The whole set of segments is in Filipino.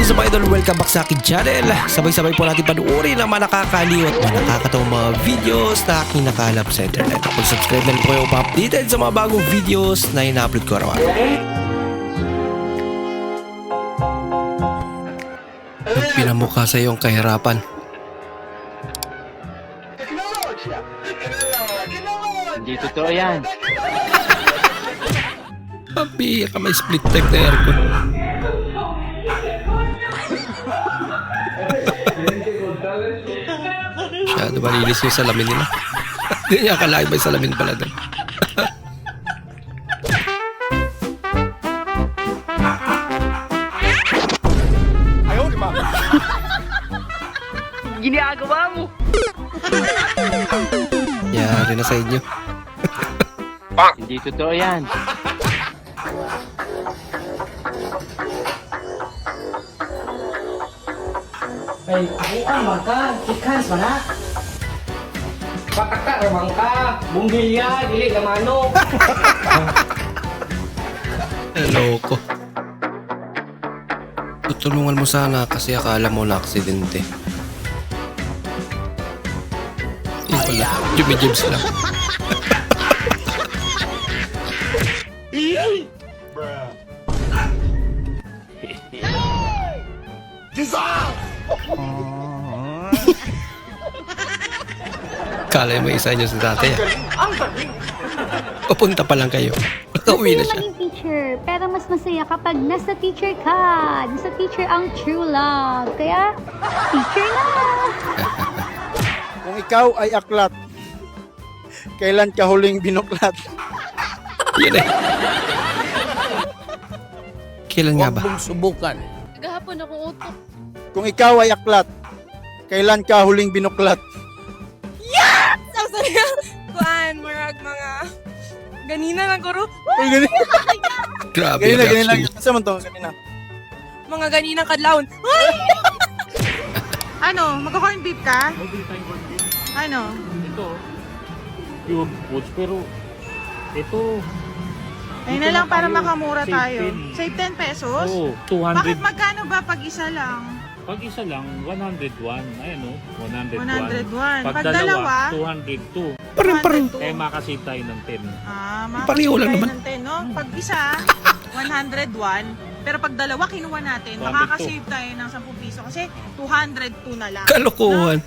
is up, idol? Welcome back sa akin channel. Sabay-sabay po natin panuorin ang mga nakakaliw at mga nakakatawang mga videos na aking nakalap sa internet. Kung subscribe na rin po kayo pa-updated sa mga bagong videos na ina-upload ko araw. Pinamukha sa iyong kahirapan. Hindi totoo yan. Papi, ka may split type na aircon. Masyado malinis yung salamin nila. Hindi niya akalain ba yung salamin pala doon. Ginagawa mo. Yari na sa inyo. Hindi totoo yan. Ay, bukan ka, ikans mana? Patakta ramang ka, bumbilya, dili na manok. Loko. Tutulungan mo sana kasi akala mo na aksidente. Yung pala, Jimmy James lang. Kala mo isa niyo sa dati. Papunta pa lang kayo. Nakauwi na siya. Maging teacher, pero mas masaya kapag nasa teacher ka. Nasa teacher ang true love. Kaya, teacher na! Kung ikaw ay aklat, kailan ka huling binuklat? Yun eh. Kailan nga ba? Huwag mong subukan. Gahapon akong utok. Kung ikaw ay aklat, kailan ka huling binuklat? Sabi niya, kuan, marag mga ganina lang kuro. Uy, ganun. Grabe Ganun yung lang. reaction. Kasi man to, kanina. Mga ganinang kadlawon. Ano, magka-corn beef ka? Ano? Ito, pure foods, pero ito, Ayun na lang para makamura Save tayo. 10. Save 10 pesos? oh, Bakit 200. magkano ba pag isa lang? Pag isa lang, 101. Ayan o, 101. 101. Pag dalawa, 202. Parang. Kaya makasave tayo ng 10. Pareho lang naman. Ng 10, no? Pag isa, 101. Pero pag dalawa, kinuha natin, 202. makakasave tayo ng 10 piso. Kasi 202 na lang. Kalokohan.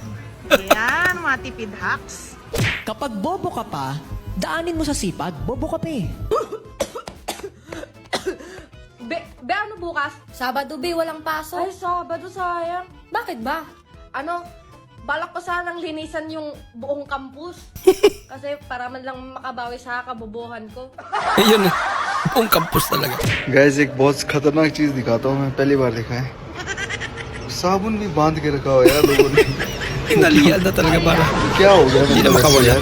Ayan, mga tipid hacks. Kapag bobo ka pa, daanin mo sa sipag, bobo ka pa eh. Be, ano bukas? Sabado, be, walang pasok. Ay, Sabado, sayang. Bakit ba? Ano, balak ko sanang linisan yung buong campus. Kasi para man lang makabawi sa kabobohan ko. Yun eh. Buong campus talaga. Guys एक बहुत खतरनाक चीज दिखाता हूँ मैं पहली बार देखा है साबुन भी बांध के रखा हो यार लोगों ने Inalian na talaga para. क्या हो गया Hindi na makawala.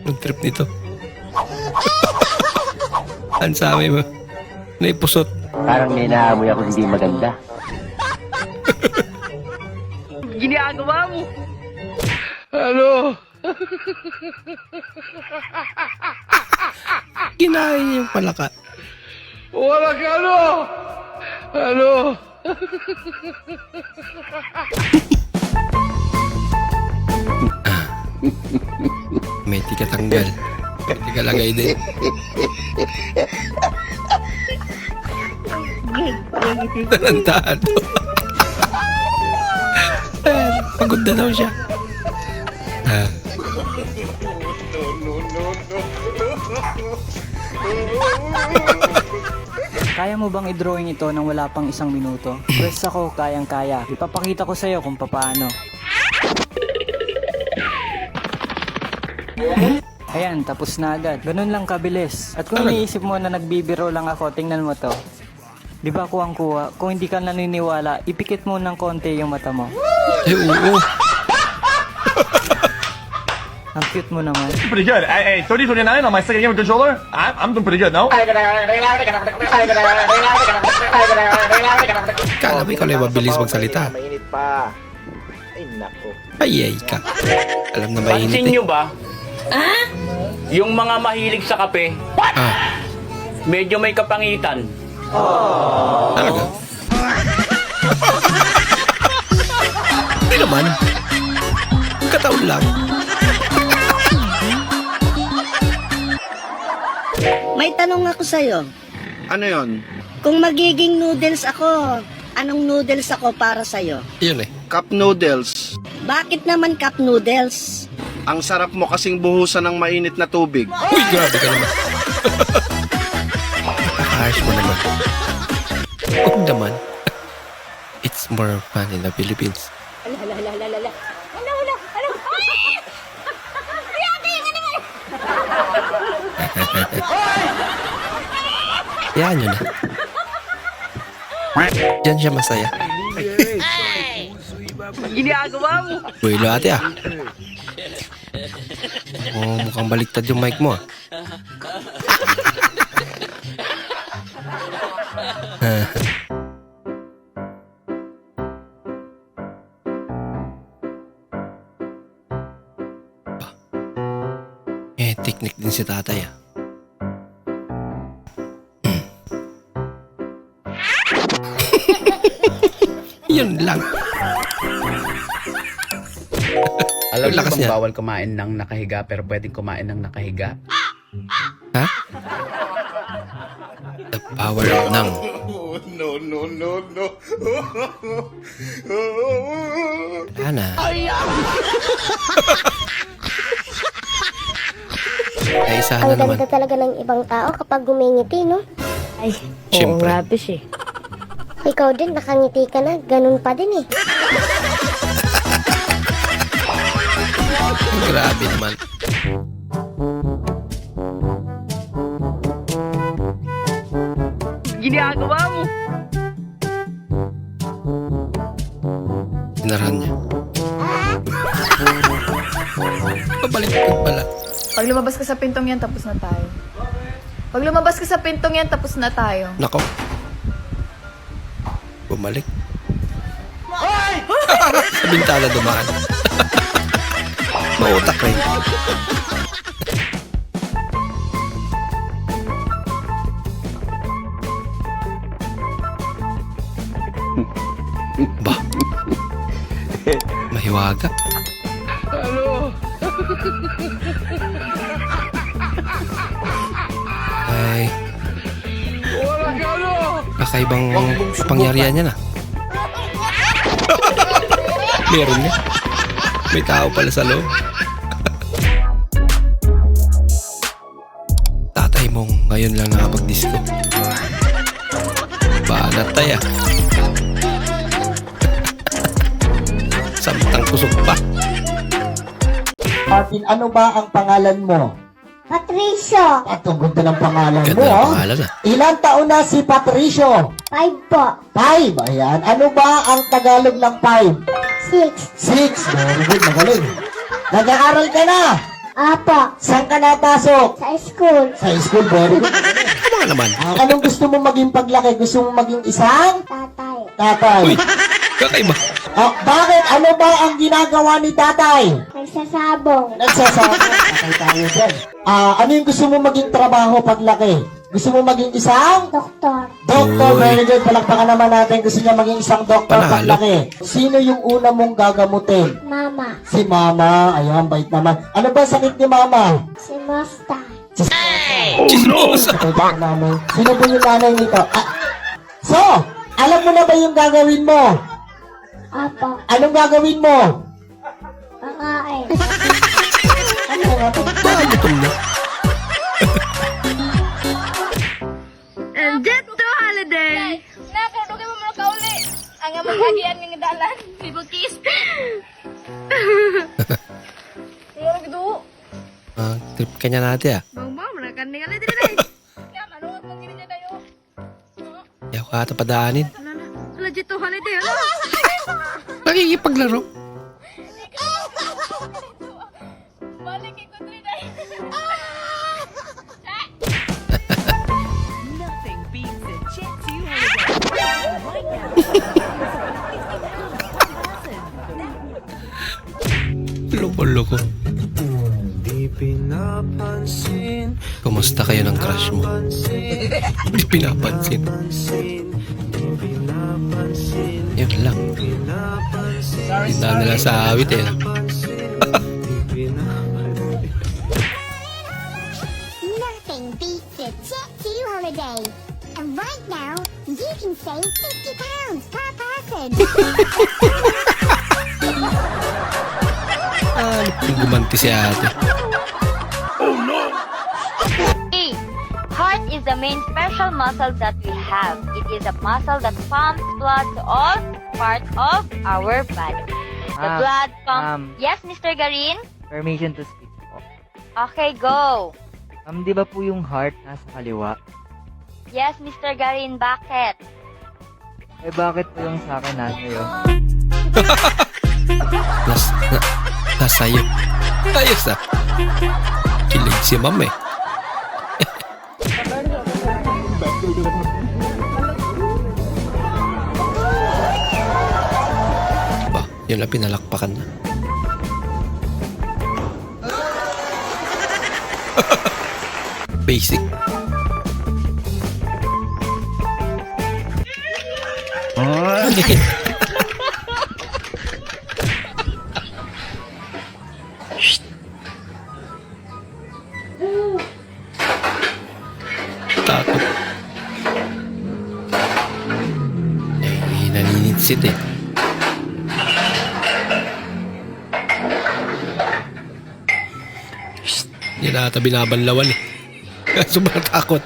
Ang trip nito. Ang sabi mo. Naipusot. Parang may naamoy ako hindi maganda. Ginagawa mo. Kinain niya yung palaka. May tika tanggal. May tika lagay din. Tarantado. Ayan, pagod na daw siya. Kaya mo bang i-drawing ito nang wala pang 1 minuto? Pwes ako, kayang-kaya. Ipapakita ko sa'yo kung papaano. Ayan, tapos na agad. Ganun lang kabilis. At kung iniisip mo na nagbibiro lang ako, tingnan mo to. Di ba kuwang-kuha? Kung hindi ka naniniwala, ipikit mo ng konti yung mata mo. Eh, oo. Ang cute mo naman. Pretty good. Hey, 30-29 on my second game with controller. I'm doing pretty good, no? Kala mo ikaw na yung mabilis magsalita. Mainit pa. Ay, nako. Ay ka. Alam na mainit Pansin eh. nyo ba? Yung mga mahilig sa kape, Ah, medyo may kapangitan. talaga? Hindi naman. Kataon lang. May tanong ako sa'yo. Ano yon? Kung magiging noodles ako, anong noodles ako para sa'yo? Yun eh. Cup noodles. Bakit naman cup noodles? Ang sarap mo kasing buhusan ng mainit na tubig. Uy, grabe ka naman. Ayos mo naman. Huwag naman. It's more fun in the Philippines. Yan yun na. Diyan siya masaya. Ginagawa mo. Buwelo ate ah. Oh, mukhang baliktad yung mic mo ah. Teknik din si tatay ah. Yun lang. Alam mo Lakas bang niya. bawal kumain ng nakahiga pero pwedeng kumain ng nakahiga? Ha? The power of nang. Wala na. Naisahan na naman. Talaga ng ibang tao kapag gumingiti, no? Ay, Siyempre. eh. Ikaw din, nakangiti ka na. Ganun pa din eh. Grabe naman. Ginagawa mo. Sinarahan niya. Pabaliktad pala. Pag lumabas ka sa pintong yan, tapos na tayo. Pag lumabas ka sa pintong yan, tapos na tayo. Nako. Bumalik. Sa bintana dumaan. Mautak rin. Ba? Mahiwaga. Ay. Kakaibang kapangyarihan niya na. Meron niya. May tao pala sa loob. Tatay mong ngayon lang nakapag-disco. Banat tayo. Samtang kusok pa. Martin, ano ba ang pangalan mo? Patricio, At ang ganda ng pangalan mo, Ganda ng oh. pangalan ah. Ilan taon na si Patricio? 5 po. 5, ayan. Ano ba ang Tagalog ng 5? 6. 6, very good, magaling. Nag-aaral ka na? Apo. Saan ka napasok? Sa school. Sa school, very good. Tama naman. Anong gusto mo maging paglaki? Gusto mo maging isang? Tatay. Tatay. Uy, kakaiba. Oh, bakit? Ano ba ang ginagawa ni tatay? Nagsasabong. Nagsasabi. Tatay tayo dyan. Ano yung gusto mo maging trabaho paglaki? Gusto mo maging isang? Doktor. Doktor, Uy. very good. Palakpakan naman natin. Gusto niya maging isang doktor Panalo. paglaki. Sino yung una mong gagamutin? Mama. Si mama. Ayan, bait naman. Ano ba sakit ni mama? Si Mosta. Chismosa. Sino po yung nanay nito? So, alam mo na ba yung gagawin mo? Apo. Anong gagawin mo? Kakain. Baka gutom na. And jet to holiday! Nakadugay mo mga kauli. Ang magagian ng dalan. People kiss. Siguro gitu. Trip ka niya natin ah. Bang bang, merakan nih kali tadi. Ya, manuot mong gini tayo. Ayaw ka ata padaanin. Ala jet to holiday. Ala. Nakikipaglaro. Balik ikut rin tayo. Loko-loko. Deep in Kumusta kayo ng crush mo? Hindi pinapansin. Yun lang. Hindi na nila sa awit eh. Nothing beats a jet-to holiday. And right now, you can save £50 per person. Yung gumanti si ate. E. Heart is the main special muscle that we have. It is a muscle that pumps blood to all parts of our body. The blood pumps... Yes, Mr. Garin? Permission to speak po. Okay, go. Di ba po yung heart nasa kaliwa? Yes, Mr. Garin, bakit? Eh bakit po yung sa akin nasa iyo? Nasa'yo. Ayos ah. Kilig si ma'am eh. Ba, yun lang pinalakpakan na. Basic. Takot. Eh, naninitsit eh. Hindi na ata binabanlawan eh. Sobrang takot.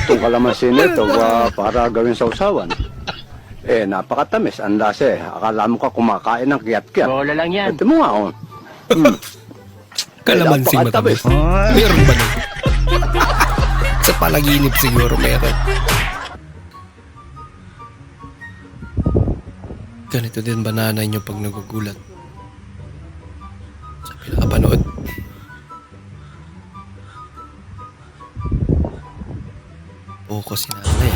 Itong kalamansi nito para gawin sa usawan. Eh, napakatamis. Ang lasa eh. Akala mo ka kumakain ng kiyat-kiyat. Bola lang yan. Ito mo nga, oh. Kalamansing matamis. Meron ba nun? Sa palaginip siguro meron. Ganito din ba nanay nyo pag nagugulat? Sa pinakapanood. Focus si nanay.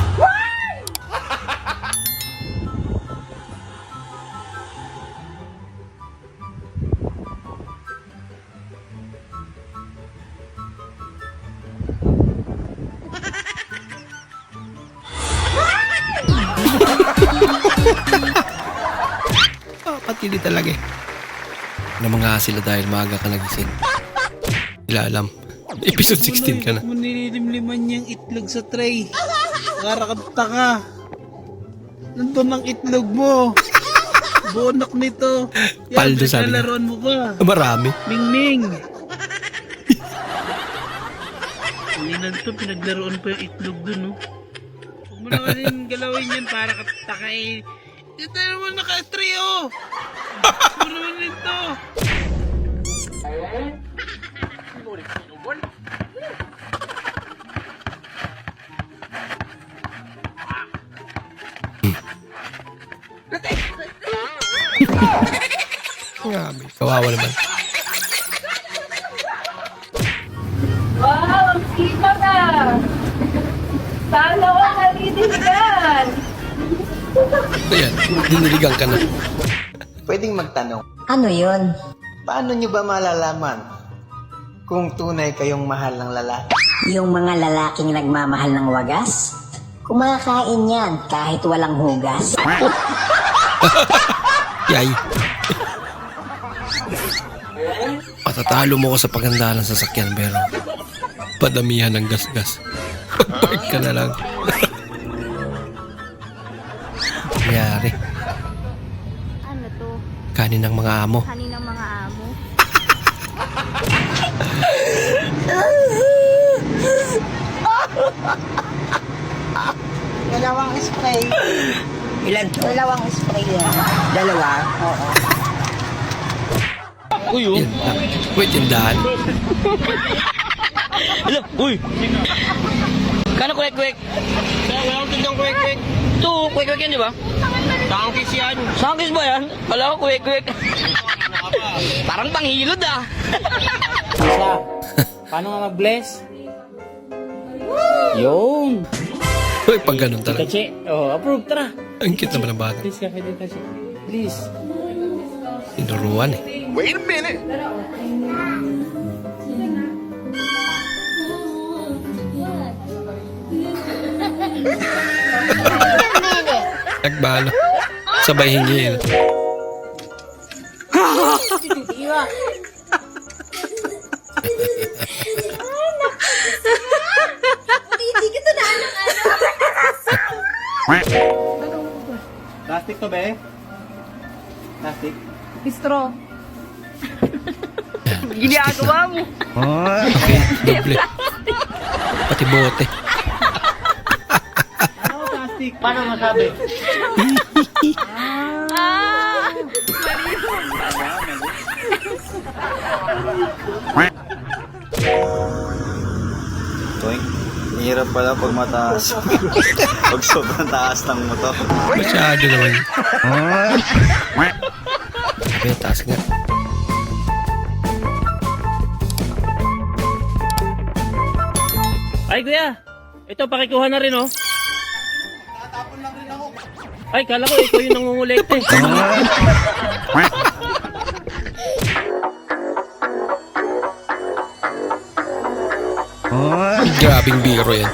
Patili talaga eh. Namanga sila dahil maaga ka nagising. Ila alam. Episode 16 ka na. Kung nililimliman niyang itlog sa tray. Karakanta ka. Nandun ang itlog mo. Bonak nito. Paldo sabi niya. Pinaglaruan mo ba? Marami. Ming-ming. Kanina to, pinaglaruan pa yung itlog dun, no? Huwag mo na kasing galawin yan para kataka eh. Ito naman naka-tray, oh! Huwag mo naman ito. Grabe. Kawawa naman. Wow, ang sipag na! Sana ko naliligan! Ayan, diniligang ka na. Pwedeng magtanong, Ano yun? paano nyo ba malalaman kung tunay kayong mahal ng lalaki? Yung mga lalaking nagmamahal ng wagas? Kumakain yan kahit walang hugas. Yay. Patatalo mo ko sa paganda ng sasakyan pero padamihan ng gasgas. Park ka na lang. Mayari. Ano to? Kanin ng mga amo. Kanin ng mga amo? Dalawang spray. Ilan to? Dalawang spray yan. Dalawa? Oo. Yan lang. Wait, yung daan. Hello, uy! Kano kwek-kwek? Wala akong tindang kwek-kwek. Ito, kwek-kwek yan, di ba? Sangkis yan. Sangkis ba yan? Wala akong kwek-kwek. Parang panghilod ah. Paano nga mag-bless? Yun! Uy, pag ganun talaga. Kachi, approve, tara. Ang cute naman ang bata. Please, Kachi. Please. Tinuruan eh. Wait a minute. Nagbalo. Sabay hingi. Plastic to, be? Plastic? Bistro. Ginagawa mo. Okay, doble. Pati bote. Ano plastic? Paano masabi? Toing, hirap pala pag mataas. Pag sobrang taas ng motor. Masyado naman. Okay, taas nga. Ay, kuya. Ito, pakikuha na rin, oh. Ay, kala ko ikaw yung nangungulekte. Grabing biro yan.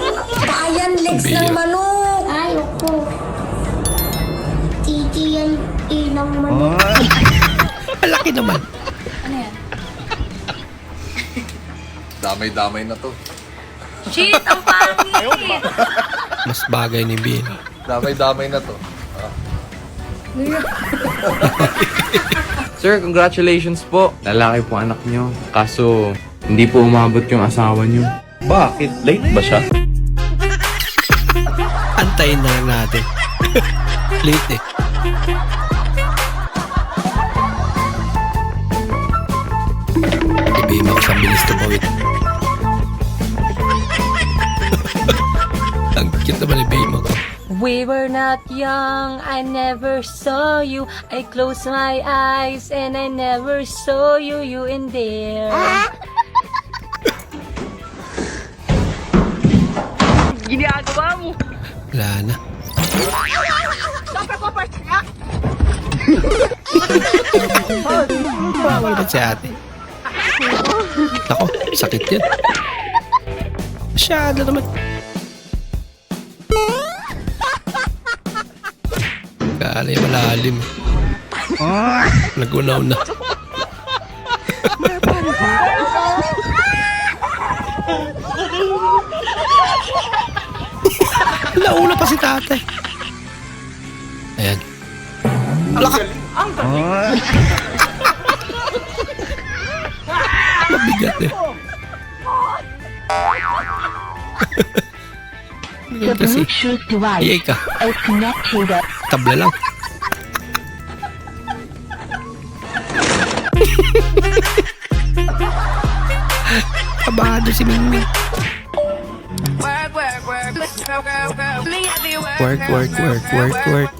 Ayan, legs Biro. ng manok. Ayoko. Titi yan, ilang manok. Malaki naman. Damay-damay na to. Shit, ang pangit. Mas bagay ni Bill. Damay-damay na to. Sir, congratulations po. Lalaki po anak nyo. Kaso, hindi po umabot yung asawa nyo. Bakit? Late ba siya? Antayin na lang natin. Late eh. Ibig mo sa bilis tumawid. Ang cute naman ni Bimo. We were not young, I never saw you. I closed my eyes and I never saw you, you in there. Ginagawa mo. Wala na. Bawal ba si ate? Ako, sakit yun. Masyado naman. Kala yung malalim. Nagunaw na. Nauna pa si tatay. Ayan. Alaka. Mabigat eh. Mabigat kasi. Iyay ka. Tabla lang. Kabado si Mingming. Work, work, work, work, work.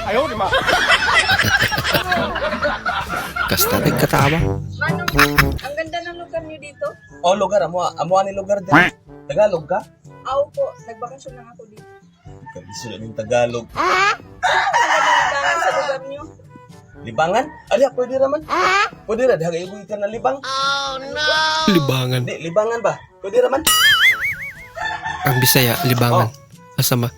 Ayaw, di ma. Kasta nagkatawa. Ang ganda ng lugar niyo dito. Oh, lugar. Amo ani lugar din. Tagalog ka? Ako po, nagbakasyon lang ako dito. Kabisula ng Tagalog. Libangan sa lugar niyo. Libangan? Aliya, pwede raman. Pwede ra, dahil ibuhi ka ng libang. Libangan. Di, libangan ba? Pwede raman. Ang Bisaya, libangan. Asama.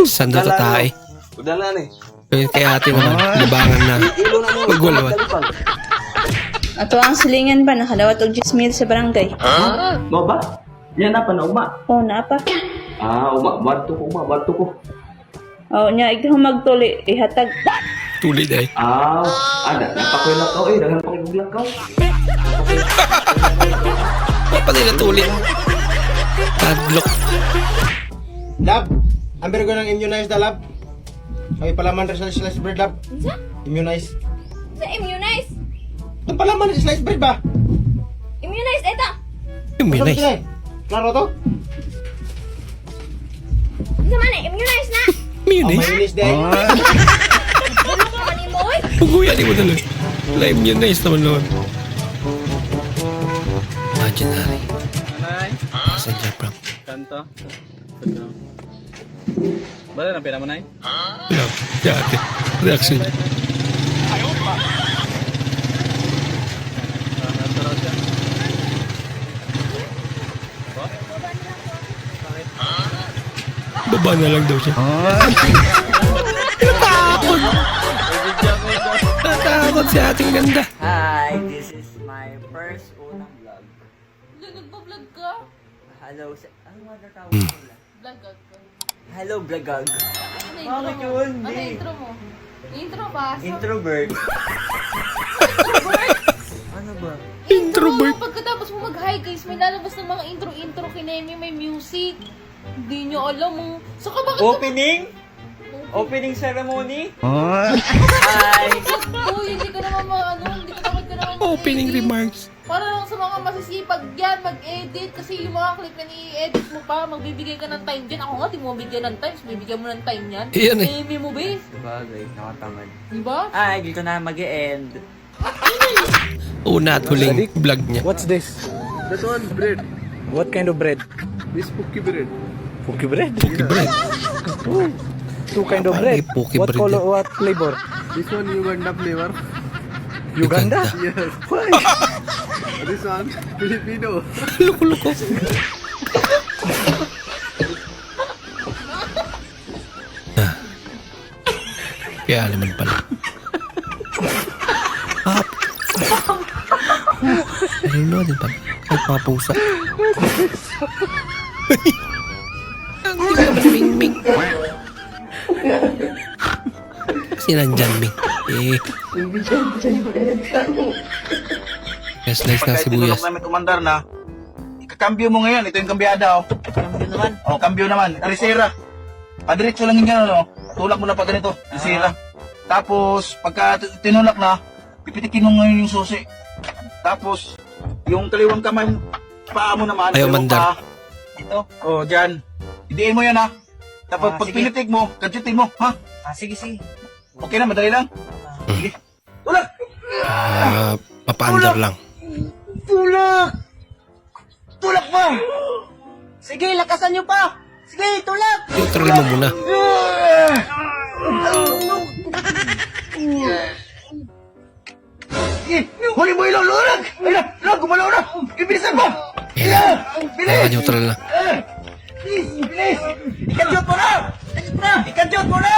Sando tatae. Udala ni. Kay ate naman, libangan na. Pagwalawan. Ato ang silingan ba nakadawat og 10,000 sa barangay? Mo ba? Yan na pa na uma. Oh, na pa. Barto ko. Oh, nya ikaw magtuli ihatag. Tuli dahil. Ada, napakoy lakaw eh. Dagan pakigug lakaw. Pa nila tuli. Tadlok. Lab, ambil ko ng immunize na lab. May palaman rin sa sliced bread lab. Immunize. Sa immunize? Ang palaman sa sliced bread ba? Immunize, eto. Immunize. Klaro to? Isa man eh, immunize na. Immunize? Mayonnaise din. Ano ka man mo eh? Puguyan mo na lang. Immunize naman naman. Imaginary. Passenger prank. Kanto. Bala na pera mo, Nay? Wala. Dati. Reaction niya. Baba na lang daw siya. Natakot! Natakot si ating ganda. Hi, this is my first unang vlog. Nagpa-vlog ka? Hello, ano nga natawag nila? Vlogag ka. Hello, vlogag. Ano intro Bakit mo? yun? Ano Di. intro mo? Intro ba? Introvert. Ano ba? Introvert. Pagkatapos mo mag-hi guys, may lalabas ng mga intro-intro kinemi, may music. Hindi nyo alam mo. So ka bakit? Opening? Opening ceremony? Hi! Uy, hindi ka naman hindi ka naman Opening remarks. Para lang sa mga masisipag yan, mag-edit. Kasi yung mga clip na i-edit mo pa, magbibigay ka ng time dyan. Ako nga, di mo mabigyan ng time. Bibigyan mo ng time yan. Iyan eh. Amy mo, base. Bagay, nakatamad. Diba? Ay, dito na mag-e-end. Una at huling vlog niya. What's this? This one bread. What kind of bread? This Pukki bread. Cookie bread? Cookie bread. Two kind of Ay, bread. Cookie What bread color? yan. What flavor? This one Uganda flavor. Uganda? Yes. Why? This one Filipino. Loko-loko. Ah. Kaya naman pala. Ah. Ayun din pala. Ay, mga pusa. Ang tingin naman Ming-Ming. Kasi nandyan Ming. Yes, nice na sibuyas. namin umandar na, ikakambyo mo ngayon. Ito yung kambyada, oh. Kambyo naman. Oh, kambyo naman. Arisera. Padiretso lang yun, ano. Tulak mo na pa ganito. Arisera. Tapos, pagka tinulak na, pipitikin mo ngayon yung susi. Tapos, yung kaliwang kamay mo, paa mo naman. Ayaw kaliwang mandar. paa. Ito. Oh, dyan. Idiin mo yan, ha. Tapos, pag sige. pinitik mo, gadgetin mo, ha. Sige, sige. Okay na, madali lang. Sige. Tulak! Papaandar lang. Tulak! Tulak pa! Sige, lakasan nyo pa! Sige, tulak! Neutral mo muna. Huli mo ilaw, lurag! Ayun na, gumalaw na! Ibilisan mo! Yan. Naka-neutral na. Bilis! Ikadyot mo na! Ikadyot mo na!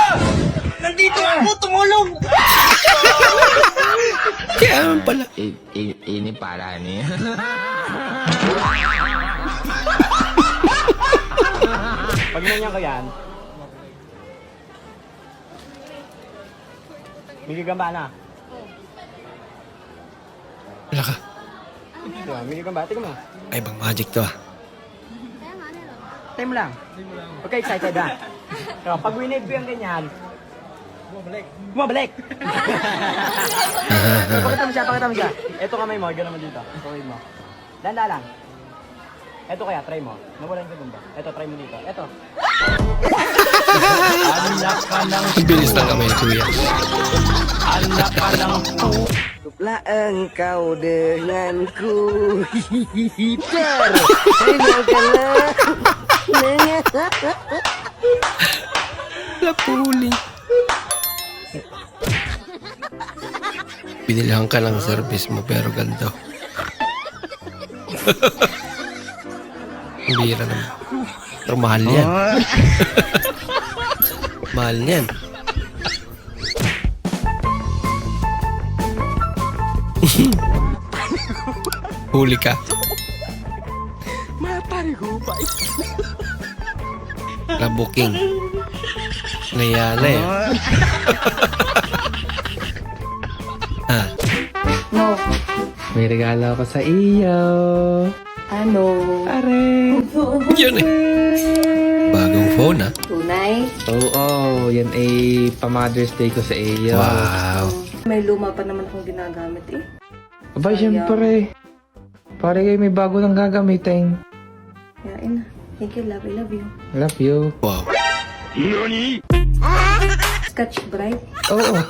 Nandito ako, tumulong! Kaya naman pala. Ini para ni. Pag nanyan ko yan, Migigamba na. Wala ka. Migigamba, tingnan mo. Ay, bang magic to ah. Time mo lang. Okay, excited ha? So, pag winid ko yung ganyan, bumabalik. Pakita mo siya. Ito kamay mo, gano'n mo dito. Kamay mo. Danda lang. Ito kaya, try mo. Nawalan ka ba? Ito, try mo dito. Ito. Ang bilis ng kamay ni Kuya. Tuplaan kau denganku. Hihihitar. Tinggalkanlah. Lapuli. Binilhan ka lang service mo pero ganito. Ang bira naman. Pero mahal yan. Mahal yan. Huli ka. Na-booking. Nayala eh. Ah. No. May regalo ako sa iyo. Ano? Are. Yun eh. Bagong phone ah. Tunay? Oo, yan ay pa-Mother's Day ko sa iyo. Wow. May luma pa naman akong ginagamit eh. Aba, syempre. Pare kayo may bago nang gagamitin. Yain na. Thank you, love. I love you. Love you. Wow. Scotch Brite. Oo.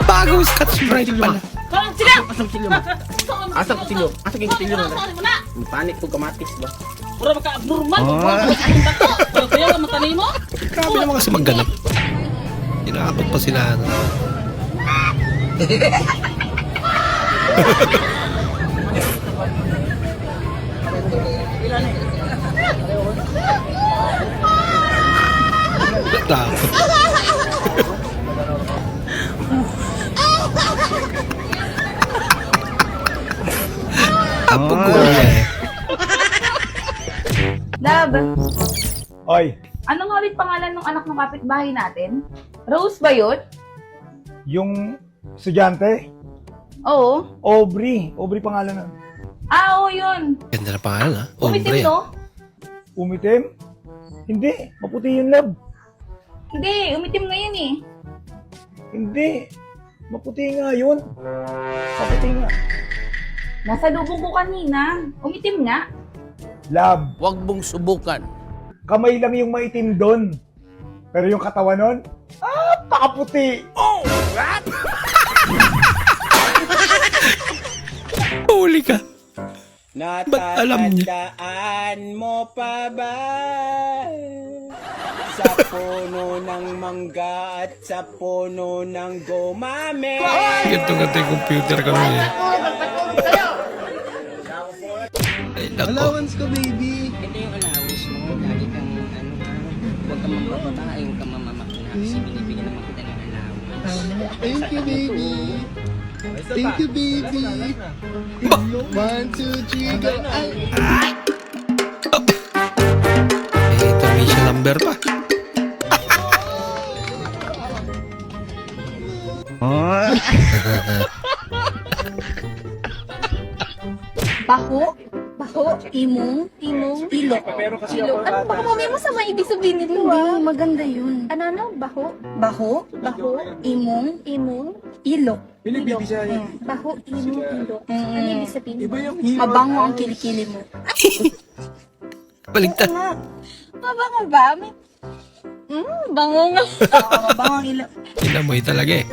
Bagong Scotch Brite pala. Asang kusilyo mo? Asang kusilyo? Asang kusilyo mo? Panik ko kamatis ba? Grabe naman kasi magganap. Tinakot pa sila. Ano? Takot. Apo ko eh. Love, Oy, ano nga ulit pangalan ng anak ng kapitbahay natin? Rose ba yun? yung estudyante, Oo. Aubrey pangalan nun. Oo, yun. Ganda na pangalan ha. Umitim, Ombre. no? Umitim? Hindi, maputi yun, love. Hindi, umitim ngayon eh. Hindi, maputi nga yun. Maputi nga. Nasa lubong ko kanina. Umitim nga. Love, Huwag mong subukan. kamay lang yung maitim doon. Pero yung katawan nun, pakaputi. Huli ka. Ba't alam niya? Natatandaan mo pa ba? Sa puno ng mangga at sa puno ng gumame. Ganto-ganto yung computer kami eh. Ay, nako. Allowance ko, baby. Ito yung allowance mo. Lagi kang huwag kang magpapatae, huwag kang mamamakina. Kasi binibigyan naman kita ng allowance. Thank you, baby. Thank you, baby. 1, 2, 3, go. Eh, intermission number pa. Baho? Baho? Imong? Ilok? Ilok? Ano baka mamaya masama ibig sabihin nito ah? Maganda yun. Ano? Baho? Baho? Imong? Ilok? Ilok. Baho, imong, ilok. Ano ibig sabihin? Mabango ang kilikili mo. Baligtad. Mabango ba? Bango nga. Mabango ang ilok. Inamoy talaga eh.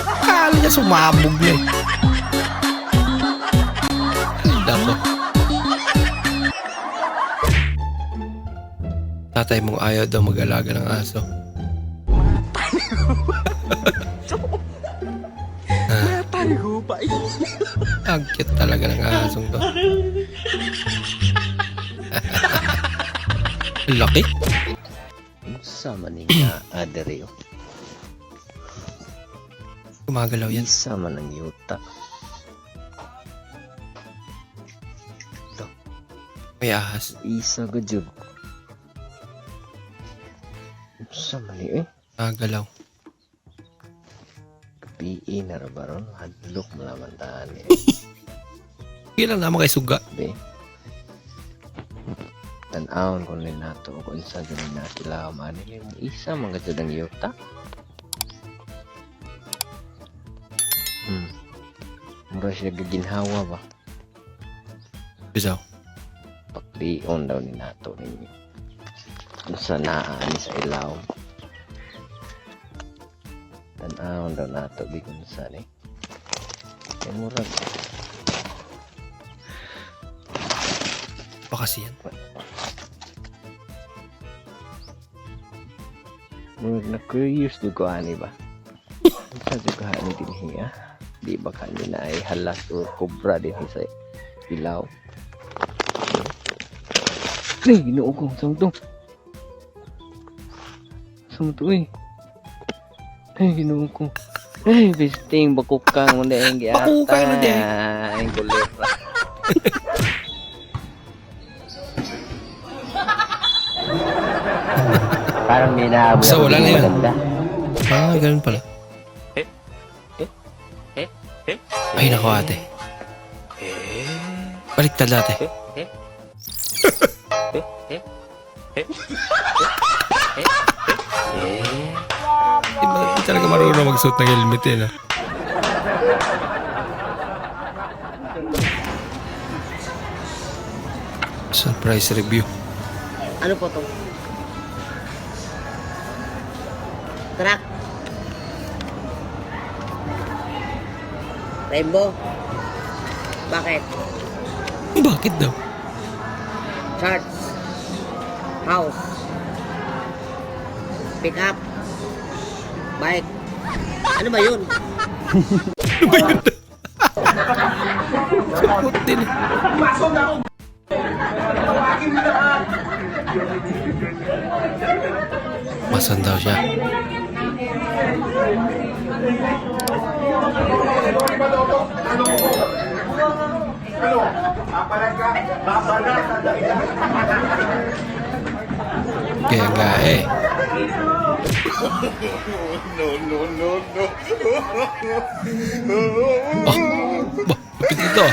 Akala niya sumabog na eh. Dako. Tatay mong ayaw daw mag-alaga ng aso. Ang cute talaga ng asong to. Laki. Sama niya, Adereo. Gumagalaw yan. Sama ng yuta. May ahas. Isa ka jud. Sama ni Gumagalaw. PE na rabaron. Hadlok mo naman taan eh. Kailan naman kay suga. Be. Tan-aon ko rin nato kung isa gano'n na sila manin yung isa mga jud ang yuta. Mura siya gaginhawa ba? Bisaw. Paklion daw ni nato ninyo. Sa naani sa ilaw. Tan-aon daw nato bigon sa ni. Kaya mura. Baka siyan. Na-curious do ko ani ba? Sa do ko ani din hiya. Di ba kanina ay halas o kobra din sa ilaw. Ay, ginoo ko. Saan to? Saan to eh? Ay, ginoo ko. Ay, bisting bakukang mo na yung giata. Bakukang na din. Ay, kulit pa. Parang may nahabla. So, wala na yun. Ah, ganun pala. Ay, nako ate. Baliktad ate. Hindi talaga marunong magsuot ng helmet eh, no? Surprise review. Ano po to? Truck. Rainbow. Bakit? Bakit daw? Charts. House. Pick up. Bike. Ano ba yun? Ano ba yun? Sagot din. Masan daw siya. Kaya nga eh. Oh, bah, lapit dito.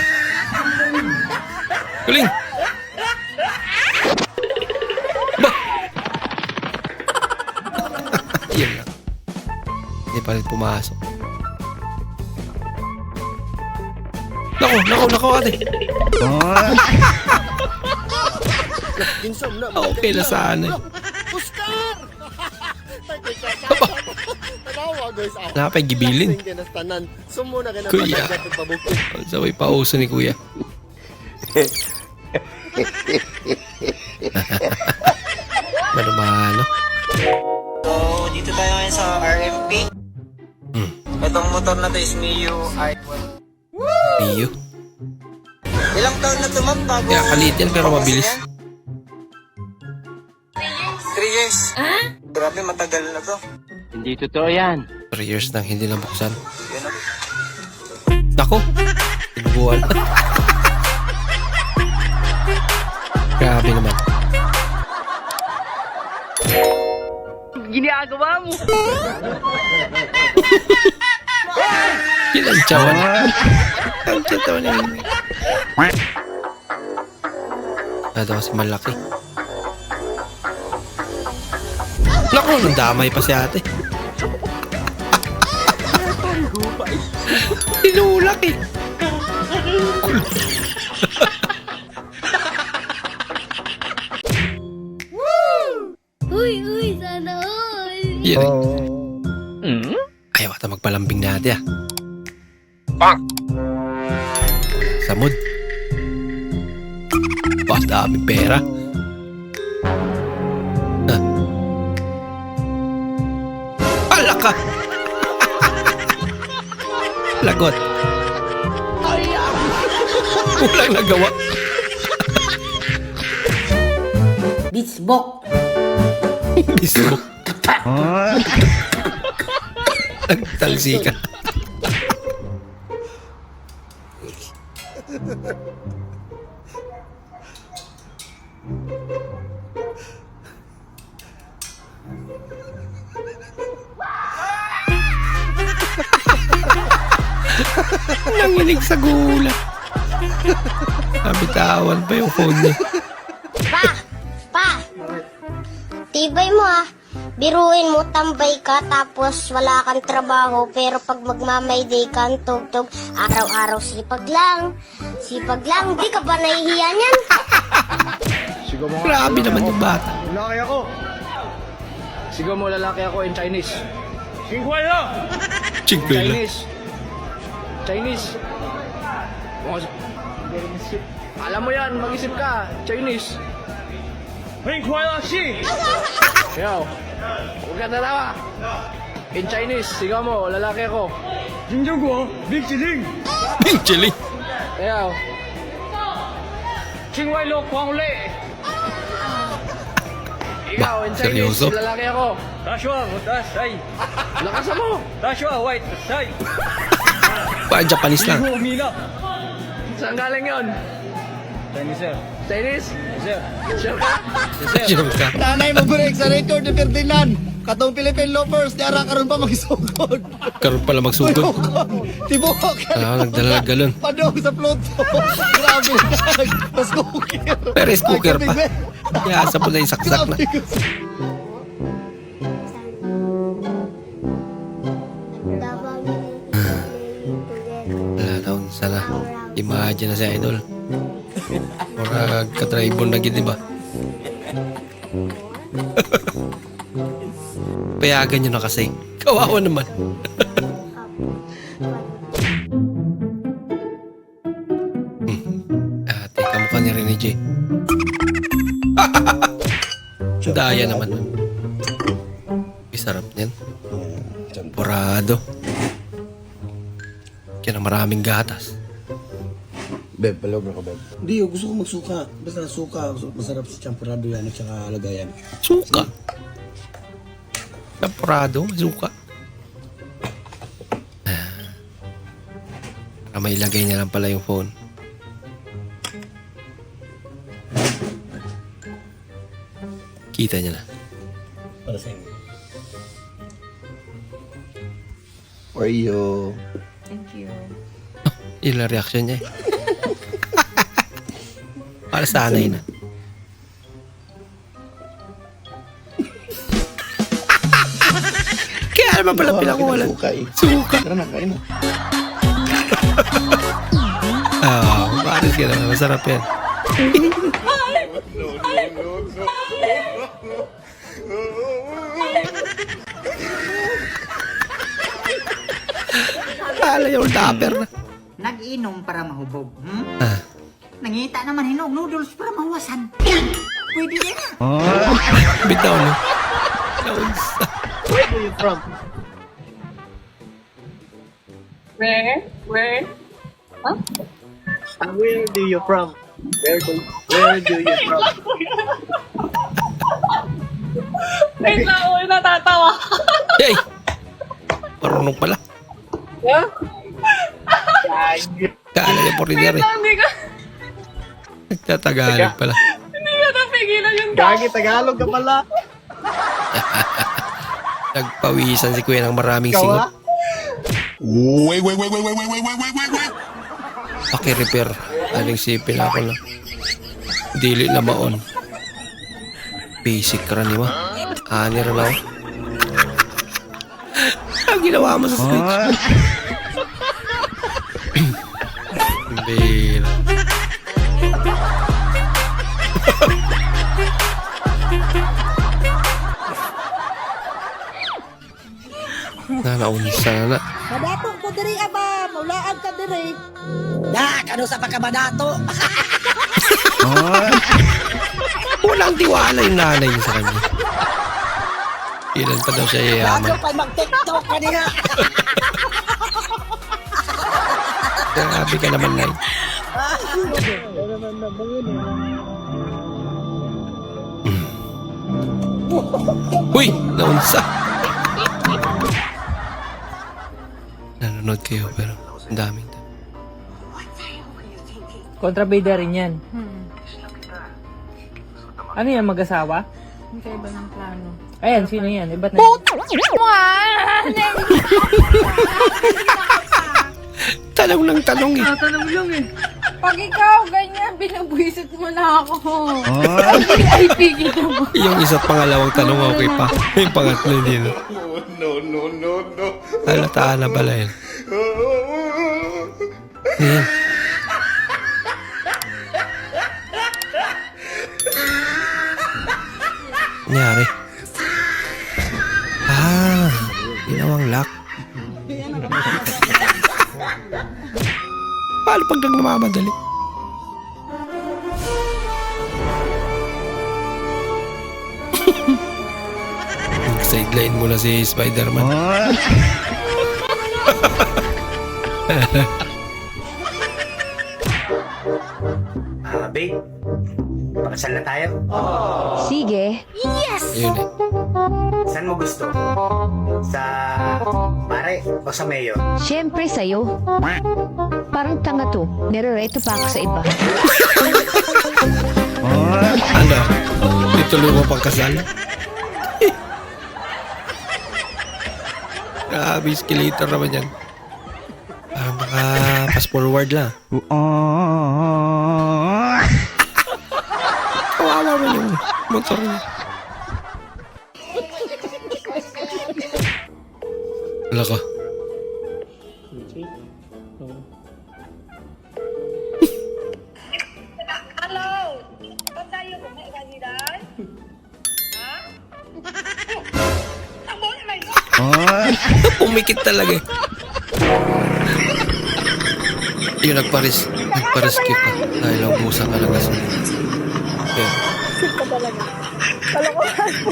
Galing. Bah. Yan lang. Hindi pa rin pumasok. Nako ate. Okay na sana. Napay gibilin. Kuya. Sabay pauso ni kuya. Malo. So, dito tayo ngayon sa RMP. Itong motor na to is Mio R1. Mio. Ilang taon na ito, ma'am, bago? Kaya kalit yan pero mabilis. 3 years. Grabe, matagal na to. Hindi totoo yan. 3 years nang hindi nabuksan. Nako. Tinubuan. Grabe naman. Ginagawa mo. Kinantsawan. Ang kintawan niya. Ito kasi malaki. Naku, nandamay pa si ate. Tinulak eh. Uy, sana all. Yan eh. Ayaw ata magpalambing natin ah. Bang! Samod. Bah, daming pera. Alaka! Lagot. Walang nagawa. Bisbok. Bisbok. Nagtalsi ka. Nanginig sa gulat. Nabitawan pa yung phone niya. Pa! Tibay mo ah. Biruin mo, tambay ka, tapos wala kang trabaho, pero pag magmamayday ka, tugtog, araw-araw sipag lang. Sipag lang, di ka ba nahihiya niyan? Grabe naman yung bata. Lalaki ako. Sigaw mo, lalaki ako in Chinese. Chingkwela. Chinese. Alam mo yan, mag-isip ka. Chinese. Yaw. Huwag ka natawa. In Chinese, sigaw mo, lalaki ako. Bing Chiling. Yaw. Ikaw, in Chinese, seryoso? lalaki ako. Lakasan mo. Ba, Japanese lang. Saan galing yun? Chinese, sir. Chinese? Sir. Sure ka? Sure ka. Nanay mo break sa record ni Ferdinand. Katong Philippine Lovers, di ara karon pa magsugod. Karoon pala magsugod. Tibok. Nagdala galon. Padong sa Pluto. Grabe. Tapos cooker. Pero cooker pa. Kaya asa po na yung saksak na. Wala daw. Sana. Imagine na si Idol. Para ka-tribon na gid, diba? Payagan nyo na kasi. Kawawa naman. pa ni Rene J. Daya naman nun. Sarap niyan. Champurado. Kaya na maraming gatas. Beb, palog na ka, Beb. Hindi, gusto ko magsuka. Basta suka, masarap sa champurado yan at saka lagayan. Suka? Champurado? May suka? Para may ilagay niya lang pala yung phone. Kita niya na. Para sa inyo. For you. Thank you. Yun lang reaction niya eh. Para sanay na. Kaya naman pala pinakuwalan. Suka. Tara na, kain na. Paris ka naman. Masarap yan. Kala yung tupper na. Nag-inom para mahubog. Ah. Nangita naman hinog noodles para mawasan. Pwede din na. Bitaw no? Where are you from? Where? Huh? Where do you from? Where do you from? Wait lang, ako natatawa. Hey! Marunong pala. Yeah? Kala niya foreigner eh. Hindi ka, Nagtatagalog pala. hindi ka napigilan yung tao. Gagi, Tagalog ka pala. Nagpawisan si Kuya ng maraming Ikaw, singot. ah? Wait. Paki-repair. Aling sipin ako lang. Dili na maon. Basic ka rin ba? Ani rin ako. Ang ginawa mo sa Switch. Bale. Nanaunsa na. Madatong ko diri aba, maulaan ka diri. Ano sa pagkabadato? Walang tiwala yung nanay niya sa kanya. Kailan pa daw siya yayaman. Pa mag-tiktok ka niya. Grabe ka naman, Nay. Uy! Naunsa! Nanonood kayo pero ang daming Kontrabida rin yan. Ano yan, mag-asawa? Magkaiba ng plano. Ayan, sino yan? Iba't na. Tanong lang tanong eh. Tanong lang eh. Pag ikaw ganyan, binabwisit mo na ako. Ay, pigil mo. Yung isa't pangalawang tanong okay pa. Yung pangatlo hindi na. No. Halataan na pala yun. Ayan. Nangyari. Ginawang lock. Paano pag nagmamadali? Sideline mula si Spider-Man. Babe, pakasal na tayo. Sige. Yes! Ayun eh. Saan mo gusto? Sa pare o sa mayor? Siyempre sa'yo. Parang tanga to. Nire-reto pa ako sa iba. Ano? Ituloy mo pang kasal? Grabe, escalator naman yan. Parang maka-fast forward lang. Kawawa mo yung motor niya. Wala ka. Hello. Ba't tayo kumakandidan? Ha? Umikit talaga eh. Yung nagparis. Nagpa-rescue ka dahil naubusan ka ng gasolina. Okay. Sip ka talaga. Kalokohan mo.